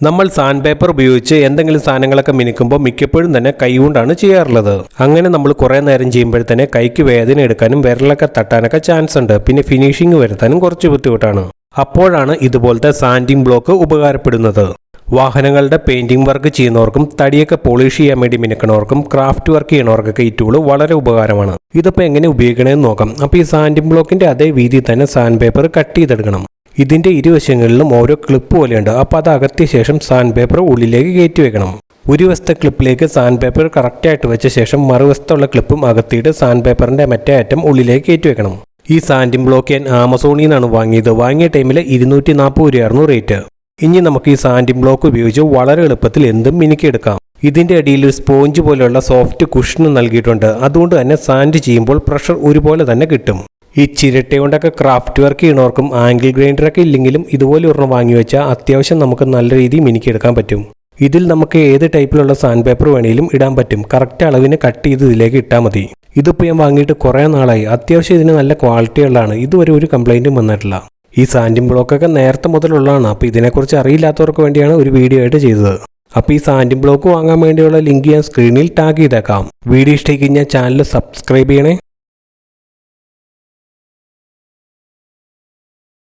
നമ്മൾ sand paper ഉപയോഗിച്ച് എന്തെങ്കിലും സാധനങ്ങളൊക്കെ മിനുക്കുമ്പോൾ മിക്കപ്പോഴും തന്നെ കൈകൊണ്ടാണ് ചെയ്യാറുള്ളത്. അങ്ങനെ നമ്മൾ കുറേ നേരം ചെയ്യുമ്പോഴത്തന്നെ കൈക്ക് വേദന എടുക്കാനും വിരലൊക്കെ തട്ടാനൊക്കെ ചാൻസ് ഉണ്ട്. പിന്നെ ഫിനിഷിംഗ് വരുത്താനും കുറച്ച് ബുദ്ധിമുട്ടാണ്. അപ്പോഴാണ് ഇതുപോലത്തെ സാൻഡിംഗ് ബ്ലോക്ക് ഉപകാരപ്പെടുന്നത്. വാഹനങ്ങളുടെ പെയിന്റിംഗ് വർക്ക് ചെയ്യുന്നവർക്കും തടിയൊക്കെ പോളിഷ് ചെയ്യാൻ വേണ്ടി മിനുക്കണവർക്കും ക്രാഫ്റ്റ് വർക്ക് ചെയ്യണവർക്കൊക്കെ ഈ ടൂള് വളരെ ഉപകാരമാണ്. ഇതിപ്പോൾ എങ്ങനെ ഉപയോഗിക്കണമെന്ന് നോക്കാം. അപ്പോൾ ഈ സാൻഡിംഗ് ബ്ലോക്കിന്റെ അതേ വീതിയിൽ തന്നെ സാൻഡ് പേപ്പർ കട്ട് ചെയ്തെടുക്കണം. ഇതിന്റെ ഇരുവശങ്ങളിലും ഓരോ ക്ലിപ്പ് പോലെയുണ്ട്. അപ്പോൾ അത് അകത്തിയ ശേഷം സാൻഡ് പേപ്പർ ഉള്ളിലേക്ക് കയറ്റി വെക്കണം. ഒരു വശത്തെ ക്ലിപ്പിലേക്ക് സാൻഡ് പേപ്പർ കറക്റ്റായിട്ട് വെച്ച ശേഷം മറുവശത്തുള്ള ക്ലിപ്പും അകത്തിയിട്ട് സാൻഡ് പേപ്പറിന്റെ മറ്റേ അറ്റം ഉള്ളിലേക്ക് കയറ്റി വെക്കണം. ഈ സാൻഡിംഗ് ബ്ലോക്ക് ഞാൻ ആമസോണിൽ നിന്നാണ് വാങ്ങിയത്. വാങ്ങിയ ടൈമിൽ 240 രൂപയായിരുന്നു റേറ്റ്. ഇനി നമുക്ക് ഈ സാൻഡിംഗ് ബ്ലോക്ക് ഉപയോഗിച്ച് വളരെ എളുപ്പത്തിൽ എന്തും മിനുക്കിയെടുക്കാം. ഇതിന്റെ അടിയിൽ ഒരു സ്പോഞ്ച് പോലെയുള്ള സോഫ്റ്റ് കുഷൻ നൽകിയിട്ടുണ്ട്. അതുകൊണ്ട് തന്നെ സാൻഡ് ചെയ്യുമ്പോൾ പ്രഷർ ഒരുപോലെ തന്നെ കിട്ടും. ഈ ചിരട്ട കൊണ്ടൊക്കെ ക്രാഫ്റ്റ് വർക്ക് ചെയ്യണവർക്കും ആംഗിൾ ഗ്രൈൻഡറൊക്കെ ഇല്ലെങ്കിലും ഇതുപോലെ ഒരെണ്ണം വാങ്ങി വെച്ചാൽ അത്യാവശ്യം നമുക്ക് നല്ല രീതിയിൽ മിനുക്കിയെടുക്കാൻ പറ്റും. ഇതിൽ നമുക്ക് ഏത് ടൈപ്പിലുള്ള സാൻഡ് പേപ്പർ വേണമെങ്കിലും ഇടാൻ പറ്റും. കറക്റ്റ് അളവിന് കട്ട് ചെയ്ത് ഇതിലേക്ക് ഇട്ടാൽ മതി. ഇതിപ്പോൾ ഞാൻ വാങ്ങിയിട്ട് കുറേ നാളായി. അത്യാവശ്യം ഇതിന് നല്ല ക്വാളിറ്റി ഉള്ളതാണ്. ഇതുവരെ ഒരു കംപ്ലൈൻറ്റും വന്നിട്ടില്ല. ഈ സാൻഡിംഗ് ബ്ലോക്കൊക്കെ നേരത്തെ മുതലുള്ളതാണ്. അപ്പോൾ ഇതിനെക്കുറിച്ച് അറിയില്ലാത്തവർക്ക് വേണ്ടിയാണ് ഒരു വീഡിയോ ആയിട്ട് ചെയ്തത്. അപ്പോൾ ഈ സാൻഡിംഗ് ബ്ലോക്ക് വാങ്ങാൻ വേണ്ടിയുള്ള ലിങ്ക് ഞാൻ സ്ക്രീനിൽ ടാഗ് ചെയ്തേക്കാം. വീഡിയോ ഇഷ്ടമായി കഴിഞ്ഞാൽ ചാനൽ സബ്സ്ക്രൈബ് ചെയ്യണേ.